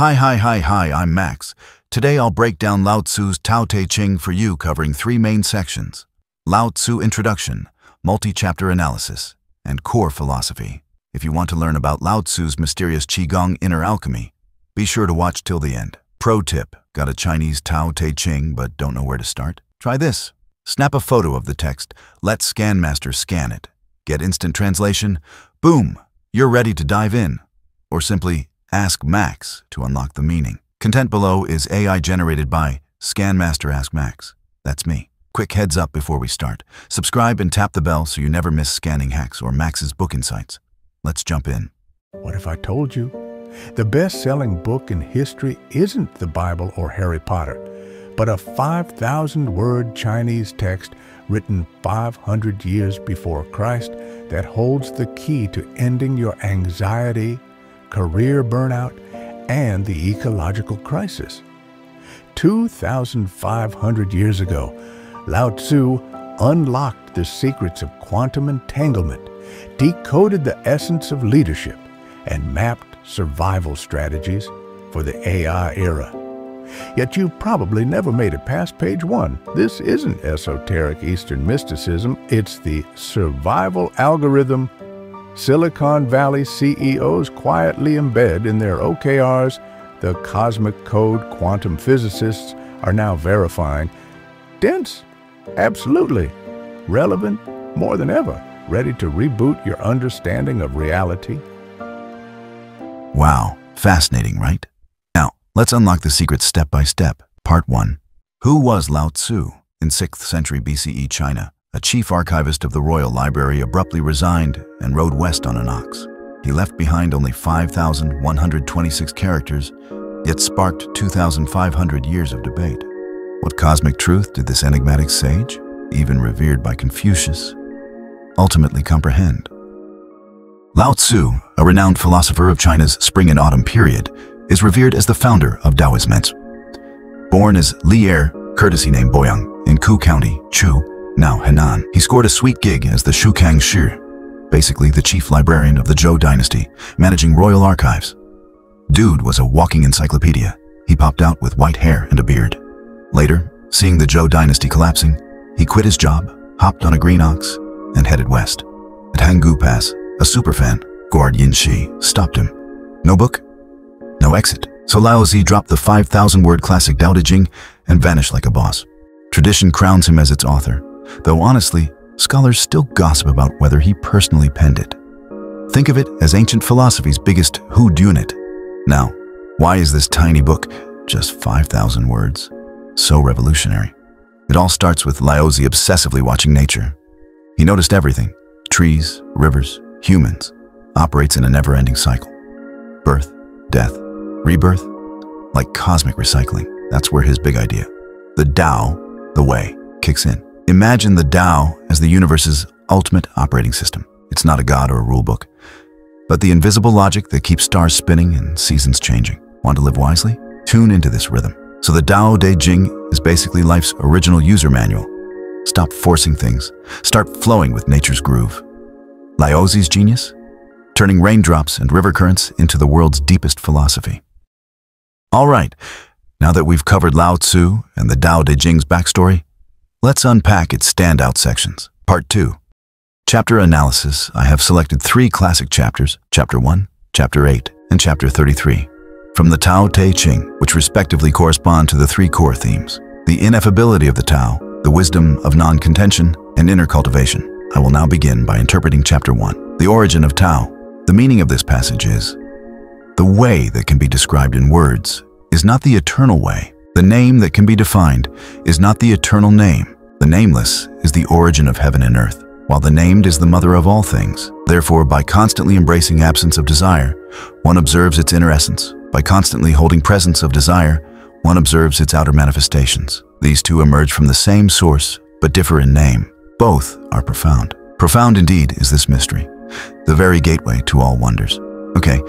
Hi, I'm Max. Today I'll break down Lao Tzu's Tao Te Ching for you, covering three main sections: Lao Tzu Introduction, Multi-Chapter Analysis, and Core Philosophy. If you want to learn about Lao Tzu's mysterious Qigong inner alchemy, be sure to watch till the end. Pro tip: got a Chinese Tao Te Ching but don't know where to start? Try this. Snap a photo of the text, let ScanMaster scan it. Get instant translation, boom, you're ready to dive in. Or simply ask Max to unlock the meaning. Content below is AI generated by ScanMaster Ask Max. That's me. Quick heads up before we start. Subscribe and tap the bell so you never miss scanning hacks or Max's book insights. Let's jump in. What if I told you? The best-selling book in history isn't the Bible or Harry Potter, but a 5,000-word Chinese text written 500 years before Christ that holds the key to ending your anxiety, career burnout, and the ecological crisis. 2,500 years ago, Lao Tzu unlocked the secrets of quantum entanglement, decoded the essence of leadership, and mapped survival strategies for the AI era. Yet you probably never made it past page 1. This isn't esoteric Eastern mysticism, it's the survival algorithm Silicon Valley CEOs quietly embed in their OKRs. The cosmic code quantum physicists are now verifying. Dense? Absolutely. Relevant? More than ever. Ready to reboot your understanding of reality? Wow, fascinating, right? Now, let's unlock the secret step by step. Part 1. Who was Lao Tzu? In 6th century BCE China, a chief archivist of the Royal Library abruptly resigned and rode west on an ox. He left behind only 5,126 characters, yet sparked 2,500 years of debate. What cosmic truth did this enigmatic sage, even revered by Confucius, ultimately comprehend? Lao Tzu, a renowned philosopher of China's spring and autumn period, is revered as the founder of Taoism. Born as Li Er, courtesy name Boyang, in Ku County, Chu, now Henan, he scored a sweet gig as the Shukang Shi, basically the chief librarian of the Zhou dynasty, managing royal archives. Dude was a walking encyclopedia. He popped out with white hair and a beard. Later, seeing the Zhou dynasty collapsing, he quit his job, hopped on a green ox, and headed west. At Hanggu Pass, a superfan, Guard Yinshi, stopped him. No book? No exit. So Lao Tzu dropped the 5,000-word classic Tao Te Ching and vanished like a boss. Tradition crowns him as its author, though honestly, scholars still gossip about whether he personally penned it. Think of it as ancient philosophy's biggest whodunit. Now, why is this tiny book, just 5,000 words, so revolutionary? It all starts with Lao Tzu obsessively watching nature. He noticed everything: trees, rivers, humans, operates in a never-ending cycle. Birth, death, rebirth, like cosmic recycling. That's where his big idea, the Tao, the way, kicks in. Imagine the Tao as the universe's ultimate operating system. It's not a god or a rule book, but the invisible logic that keeps stars spinning and seasons changing. Want to live wisely? Tune into this rhythm. So the Tao Te Ching is basically life's original user manual. Stop forcing things. Start flowing with nature's groove. Lao Tzu's genius? Turning raindrops and river currents into the world's deepest philosophy. All right, now that we've covered Lao Tzu and the Tao Te Ching's backstory, let's unpack its standout sections. Part 2. Chapter Analysis. I have selected 3 classic chapters, Chapter 1, Chapter 8, and Chapter 33, from the Tao Te Ching, which respectively correspond to the 3 core themes: the ineffability of the Tao, the wisdom of non-contention, and inner cultivation. I will now begin by interpreting Chapter 1, the origin of Tao. The meaning of this passage is: the way that can be described in words is not the eternal way. The name that can be defined is not the eternal name. The nameless is the origin of heaven and earth, while the named is the mother of all things. Therefore, by constantly embracing absence of desire, one observes its inner essence. By constantly holding presence of desire, one observes its outer manifestations. These two emerge from the same source, but differ in name. Both are profound. Profound indeed is this mystery, the very gateway to all wonders. Okay,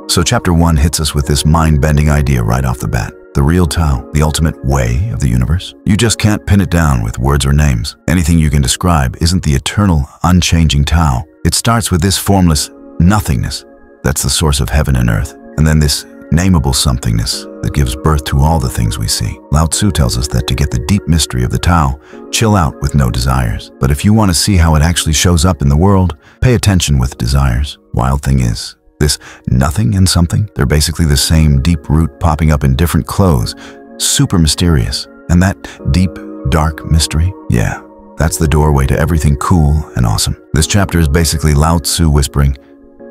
so Chapter 1 hits us with this mind-bending idea right off the bat. The real Tao, the ultimate way of the universe. You just can't pin it down with words or names. Anything you can describe isn't the eternal, unchanging Tao. It starts with this formless nothingness that's the source of heaven and earth, and then this nameable somethingness that gives birth to all the things we see. Lao Tzu tells us that to get the deep mystery of the Tao, chill out with no desires. But if you want to see how it actually shows up in the world, pay attention with desires. Wild thing is, this nothing and something, they're basically the same deep root popping up in different clothes. Super mysterious. And that deep, dark mystery, yeah, that's the doorway to everything cool and awesome. This chapter is basically Lao Tzu whispering,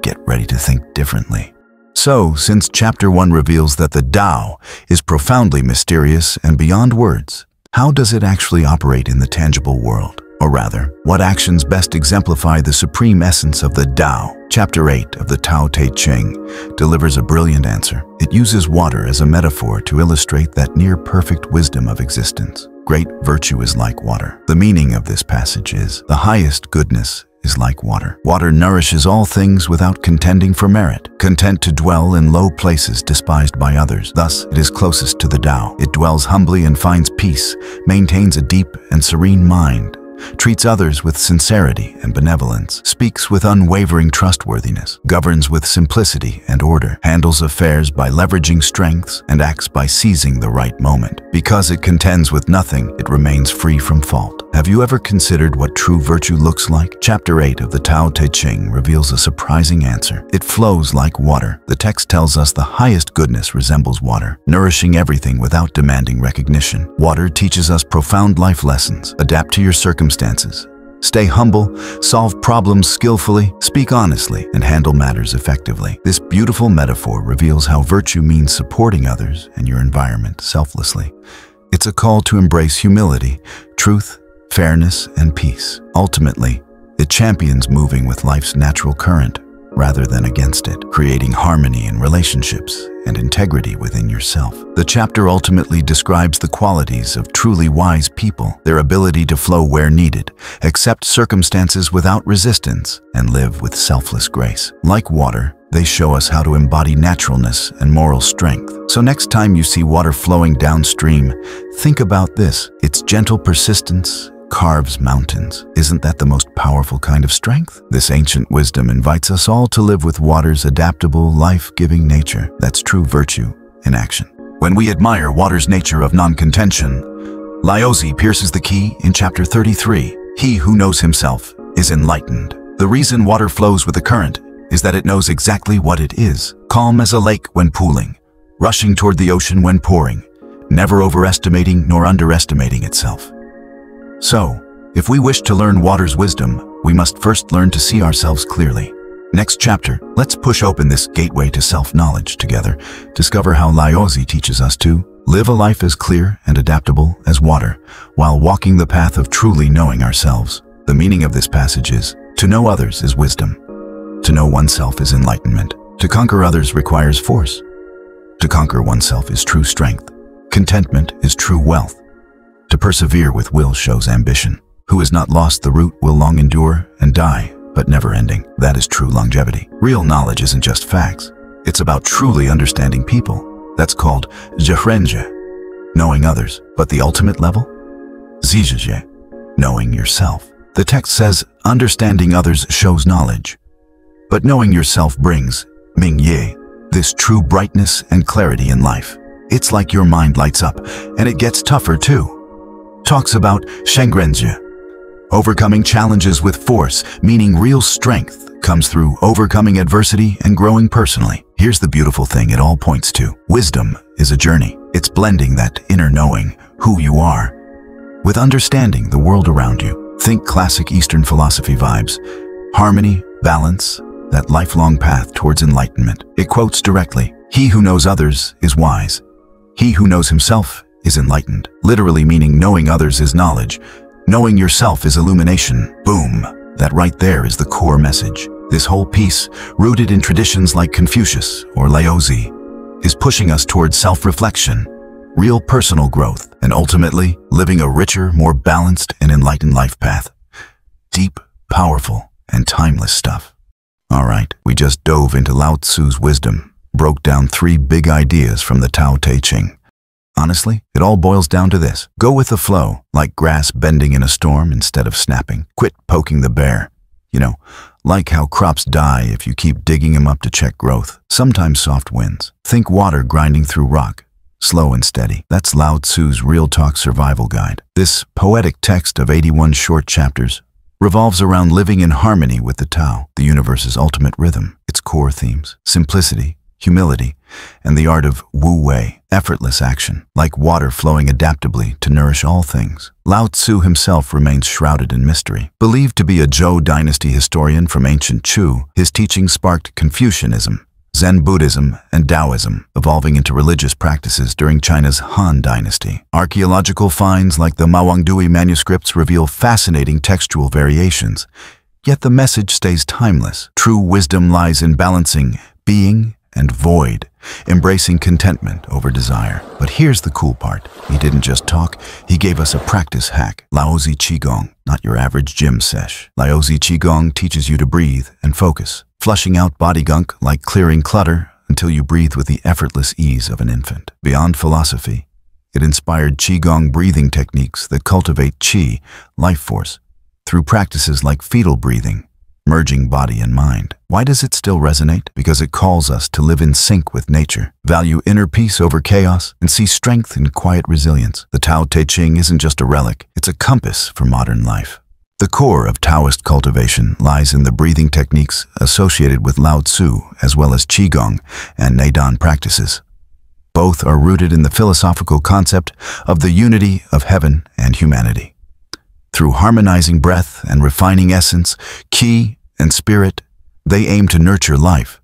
get ready to think differently. So, since chapter 1 reveals that the Tao is profoundly mysterious and beyond words, how does it actually operate in the tangible world? Or rather, what actions best exemplify the supreme essence of the Tao? Chapter 8 of the Tao Te Ching delivers a brilliant answer. It uses water as a metaphor to illustrate that near-perfect wisdom of existence. Great virtue is like water. The meaning of this passage is, the highest goodness is like water. Water nourishes all things without contending for merit, content to dwell in low places despised by others. Thus, it is closest to the Tao. It dwells humbly and finds peace, maintains a deep and serene mind, treats others with sincerity and benevolence, speaks with unwavering trustworthiness, governs with simplicity and order, handles affairs by leveraging strengths, and acts by seizing the right moment. Because it contends with nothing, it remains free from fault. Have you ever considered what true virtue looks like? Chapter 8 of the Tao Te Ching reveals a surprising answer. It flows like water. The text tells us the highest goodness resembles water, nourishing everything without demanding recognition. Water teaches us profound life lessons. Adapt to your circumstances. Stay humble, solve problems skillfully, speak honestly, and handle matters effectively. This beautiful metaphor reveals how virtue means supporting others and your environment selflessly. It's a call to embrace humility, truth, fairness, and peace. Ultimately, it champions moving with life's natural current rather than against it, creating harmony in relationships and integrity within yourself. The chapter ultimately describes the qualities of truly wise people, their ability to flow where needed, accept circumstances without resistance, and live with selfless grace. Like water, they show us how to embody naturalness and moral strength. So next time you see water flowing downstream, think about this. Its gentle persistence carves mountains. Isn't that the most powerful kind of strength? This ancient wisdom invites us all to live with water's adaptable, life-giving nature. That's true virtue in action. When we admire water's nature of non-contention, Lao Tzu pierces the key in chapter 33. He who knows himself is enlightened. The reason water flows with the current is that it knows exactly what it is. Calm as a lake when pooling, rushing toward the ocean when pouring, never overestimating nor underestimating itself. So, if we wish to learn water's wisdom, we must first learn to see ourselves clearly. Next chapter, let's push open this gateway to self-knowledge together. Discover how Lao Tzu teaches us to live a life as clear and adaptable as water, while walking the path of truly knowing ourselves. The meaning of this passage is, to know others is wisdom. To know oneself is enlightenment. To conquer others requires force. To conquer oneself is true strength. Contentment is true wealth. To persevere with will shows ambition. Who has not lost the root will long endure and die, but never ending. That is true longevity. Real knowledge isn't just facts. It's about truly understanding people. That's called zhengzhe, knowing others. But the ultimate level? Zhizhe, knowing yourself. The text says, understanding others shows knowledge. But knowing yourself brings mingye, this true brightness and clarity in life. It's like your mind lights up, and it gets tougher too. Talks about shengrenjie, overcoming challenges with force, meaning real strength comes through overcoming adversity and growing personally. Here's the beautiful thing it all points to. Wisdom is a journey. It's blending that inner knowing, who you are, with understanding the world around you. Think classic Eastern philosophy vibes. Harmony, balance, that lifelong path towards enlightenment. It quotes directly, he who knows others is wise. He who knows himself is enlightened, literally meaning knowing others is knowledge, knowing yourself is illumination. Boom! That right there is the core message. This whole piece, rooted in traditions like Confucius or Lao Tzu, is pushing us towards self-reflection, real personal growth, and ultimately living a richer, more balanced, and enlightened life path. Deep, powerful, and timeless stuff. All right, we just dove into Lao Tzu's wisdom, broke down 3 big ideas from the Tao Te Ching. Honestly, it all boils down to this. Go with the flow, like grass bending in a storm instead of snapping. Quit poking the bear. Like how crops die if you keep digging them up to check growth. Sometimes soft winds. Think water grinding through rock. Slow and steady. That's Lao Tzu's Real Talk Survival Guide. This poetic text of 81 short chapters revolves around living in harmony with the Tao, the universe's ultimate rhythm. Its core themes: simplicity, humility, and the art of wu-wei, effortless action, like water flowing adaptably to nourish all things. Lao Tzu himself remains shrouded in mystery. Believed to be a Zhou dynasty historian from ancient Chu, his teachings sparked Confucianism, Zen Buddhism, and Taoism, evolving into religious practices during China's Han Dynasty. Archaeological finds like the Mawangdui manuscripts reveal fascinating textual variations, yet the message stays timeless. True wisdom lies in balancing being and void, embracing contentment over desire. But here's the cool part. He didn't just talk, he gave us a practice hack. Lao Tzu Qigong, not your average gym sesh. Lao Tzu Qigong teaches you to breathe and focus, flushing out body gunk like clearing clutter until you breathe with the effortless ease of an infant. Beyond philosophy, it inspired Qigong breathing techniques that cultivate Qi, life force, through practices like fetal breathing, merging body and mind. Why does it still resonate? Because it calls us to live in sync with nature, value inner peace over chaos, and see strength in quiet resilience. The Tao Te Ching isn't just a relic, it's a compass for modern life. The core of Taoist cultivation lies in the breathing techniques associated with Lao Tzu, as well as Qigong and Neidan practices. Both are rooted in the philosophical concept of the unity of heaven and humanity. Through harmonizing breath and refining essence, Qi and spirit, they aim to nurture life,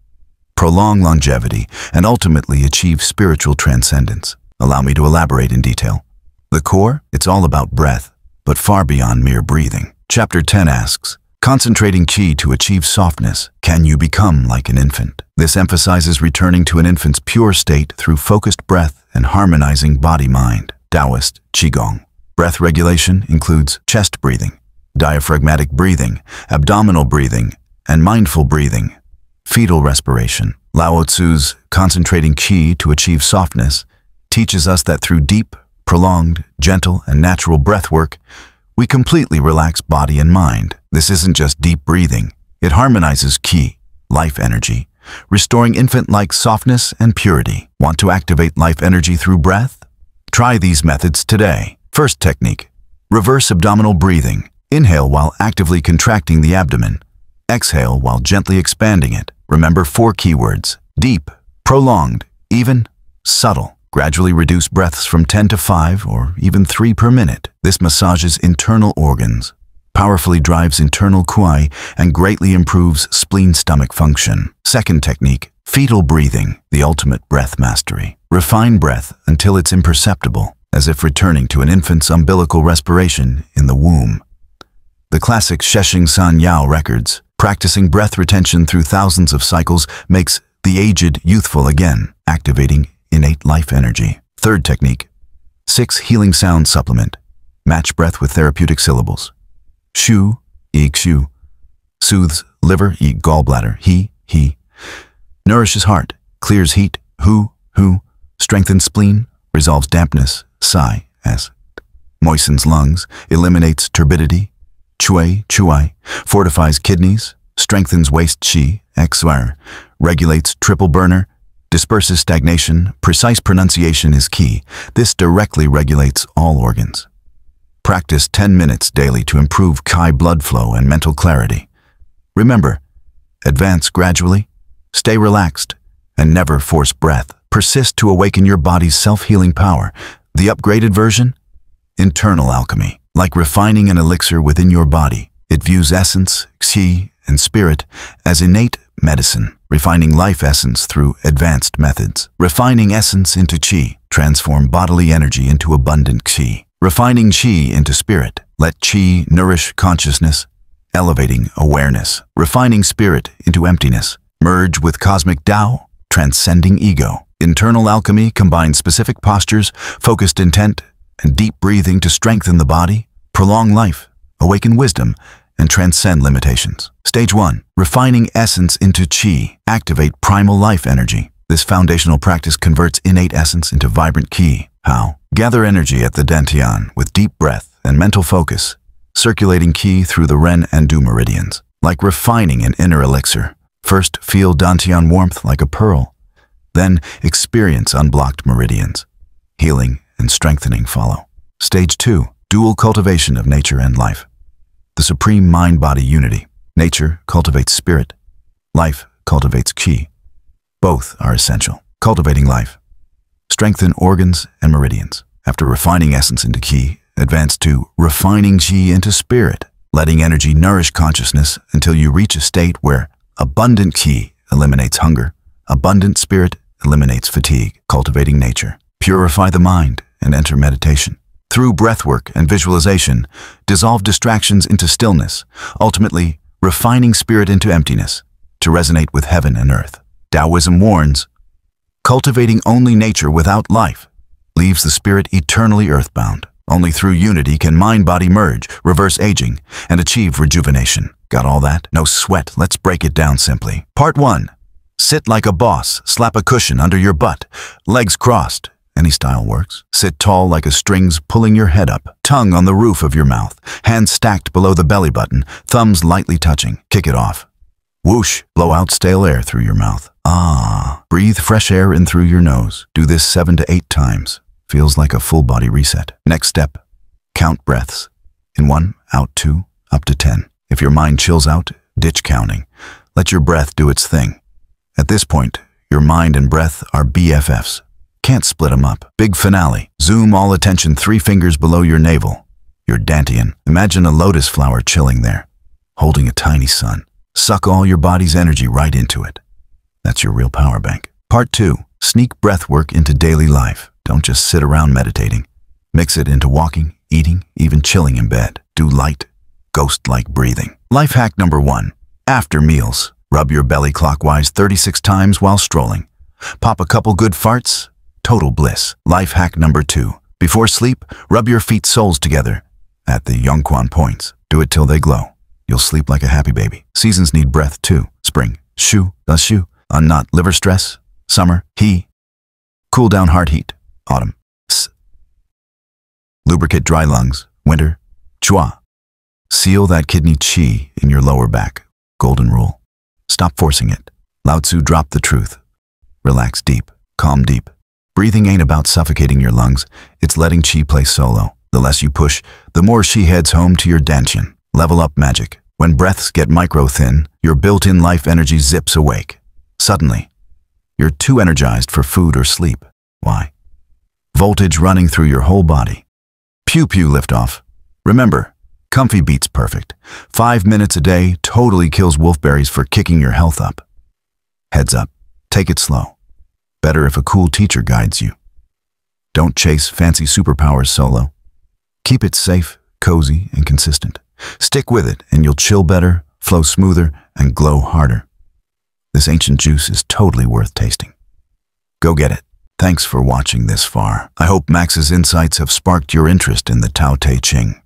prolong longevity, and ultimately achieve spiritual transcendence. Allow me to elaborate in detail. The core, it's all about breath, but far beyond mere breathing. Chapter 10 asks, concentrating Qi to achieve softness, can you become like an infant? This emphasizes returning to an infant's pure state through focused breath and harmonizing body-mind. Taoist Qigong. Breath regulation includes chest breathing, diaphragmatic breathing, abdominal breathing, and mindful breathing. Fetal respiration. Lao Tzu's concentrating Qi to achieve softness teaches us that through deep, prolonged, gentle, and natural breath work, we completely relax body and mind. This isn't just deep breathing. It harmonizes Qi, life energy, restoring infant-like softness and purity. Want to activate life energy through breath? Try these methods today. First technique, reverse abdominal breathing. Inhale while actively contracting the abdomen. Exhale while gently expanding it. Remember 4 keywords: deep, prolonged, even, subtle. Gradually reduce breaths from 10 to 5 or even 3 per minute. This massages internal organs, powerfully drives internal qi, and greatly improves spleen-stomach function. Second technique, fetal breathing, the ultimate breath mastery. Refine breath until it's imperceptible, as if returning to an infant's umbilical respiration in the womb. The classic Sheshing San Yao records, practicing breath retention through thousands of cycles makes the aged youthful again, activating innate life energy. Third technique, 6 healing sound supplement. Match breath with therapeutic syllables. Shu, eek shu. Soothes liver, eek gallbladder, he. Nourishes heart, clears heat, hu. Strengthens spleen, resolves dampness, sai, as. Moistens lungs, eliminates turbidity, chui. Fortifies kidneys, strengthens waist qi, xwar. Regulates triple burner, disperses stagnation. Precise pronunciation is key. This directly regulates all organs. Practice 10 minutes daily to improve qi blood flow and mental clarity. Remember, advance gradually, stay relaxed, and never force breath. Persist to awaken your body's self-healing power. The upgraded version? Internal alchemy. Like refining an elixir within your body, it views essence, qi, and spirit as innate medicine, refining life essence through advanced methods. Refining essence into qi, transform bodily energy into abundant qi. Refining qi into spirit, let qi nourish consciousness, elevating awareness. Refining spirit into emptiness, merge with cosmic Tao, transcending ego. Internal alchemy combines specific postures, focused intent, and deep breathing to strengthen the body, prolong life, awaken wisdom, and transcend limitations. Stage 1. Refining essence into qi. Activate primal life energy. This foundational practice converts innate essence into vibrant qi. How? Gather energy at the dantian with deep breath and mental focus, circulating qi through the Ren and Du meridians. like refining an inner elixir. First, feel dantian warmth like a pearl. Then, experience unblocked meridians. Healing and strengthening follow. Stage 2, dual cultivation of nature and life. The supreme mind-body unity. Nature cultivates spirit. Life cultivates qi. Both are essential. Cultivating life. Strengthen organs and meridians. After refining essence into qi, advance to refining qi into spirit, letting energy nourish consciousness until you reach a state where abundant qi eliminates hunger, abundant spirit eliminates fatigue. Cultivating nature. Purify the mind and enter meditation. Through breathwork and visualization, dissolve distractions into stillness, ultimately refining spirit into emptiness to resonate with heaven and earth. Taoism warns, cultivating only nature without life leaves the spirit eternally earthbound. Only through unity can mind-body merge, reverse aging, and achieve rejuvenation. Got all that? No sweat. Let's break it down simply. Part 1. Sit like a boss. Slap a cushion under your butt. Legs crossed. Any style works. Sit tall like a strings pulling your head up. Tongue on the roof of your mouth. Hands stacked below the belly button. Thumbs lightly touching. Kick it off. Whoosh. Blow out stale air through your mouth. Ah. Breathe fresh air in through your nose. Do this 7 to 8 times. Feels like a full body reset. Next step. Count breaths. In 1, out 2, up to 10. If your mind chills out, ditch counting. Let your breath do its thing. At this point, your mind and breath are BFFs. Can't split them up. Big finale. Zoom all attention 3 fingers below your navel. Your dantian. Imagine a lotus flower chilling there, holding a tiny sun. Suck all your body's energy right into it. That's your real power bank. Part 2. Sneak breath work into daily life. Don't just sit around meditating. Mix it into walking, eating, even chilling in bed. Do light, ghost-like breathing. Life hack number 1. After meals, rub your belly clockwise 36 times while strolling. Pop a couple good farts. Total bliss. Life hack number 2. Before sleep, rub your feet soles together at the Yongquan points. Do it till they glow. You'll sleep like a happy baby. Seasons need breath too. Spring, shu, da shu. Unknot liver stress. Summer, he. Cool down heart heat. Autumn, s. Lubricate dry lungs. Winter, chua. Seal that kidney qi in your lower back. Golden rule. Stop forcing it. Lao Tzu dropped the truth. Relax deep. Calm deep. Breathing ain't about suffocating your lungs. It's letting qi play solo. The less you push, the more qi heads home to your dantian. Level up magic. When breaths get micro-thin, your built-in life energy zips awake. Suddenly, you're too energized for food or sleep. Why? Voltage running through your whole body. Pew-pew liftoff. Remember, comfy beats perfect. 5 minutes a day totally kills wolfberries for kicking your health up. Heads up. Take it slow. Better if a cool teacher guides you. Don't chase fancy superpowers solo. Keep it safe, cozy, and consistent. Stick with it and you'll chill better, flow smoother, and glow harder. This ancient juice is totally worth tasting. Go get it. Thanks for watching this far. I hope Max's insights have sparked your interest in the Tao Te Ching.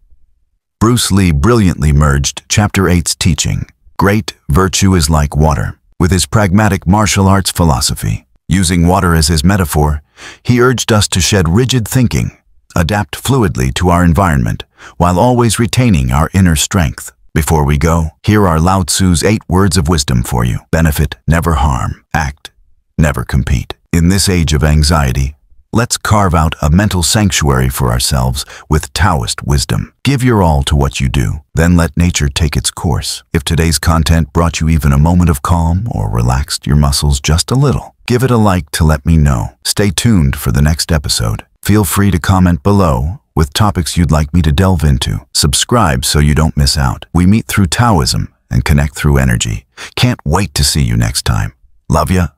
Bruce Lee brilliantly merged Chapter 8's teaching, Great Virtue is Like Water, with his pragmatic martial arts philosophy. Using water as his metaphor, he urged us to shed rigid thinking, adapt fluidly to our environment, while always retaining our inner strength. Before we go, here are Lao Tzu's 8 words of wisdom for you. Benefit, never harm. Act, never compete. In this age of anxiety, let's carve out a mental sanctuary for ourselves with Taoist wisdom. Give your all to what you do, then let nature take its course. If today's content brought you even a moment of calm or relaxed your muscles just a little, give it a like to let me know. Stay tuned for the next episode. Feel free to comment below with topics you'd like me to delve into. Subscribe so you don't miss out. We meet through Taoism and connect through energy. Can't wait to see you next time. Love ya.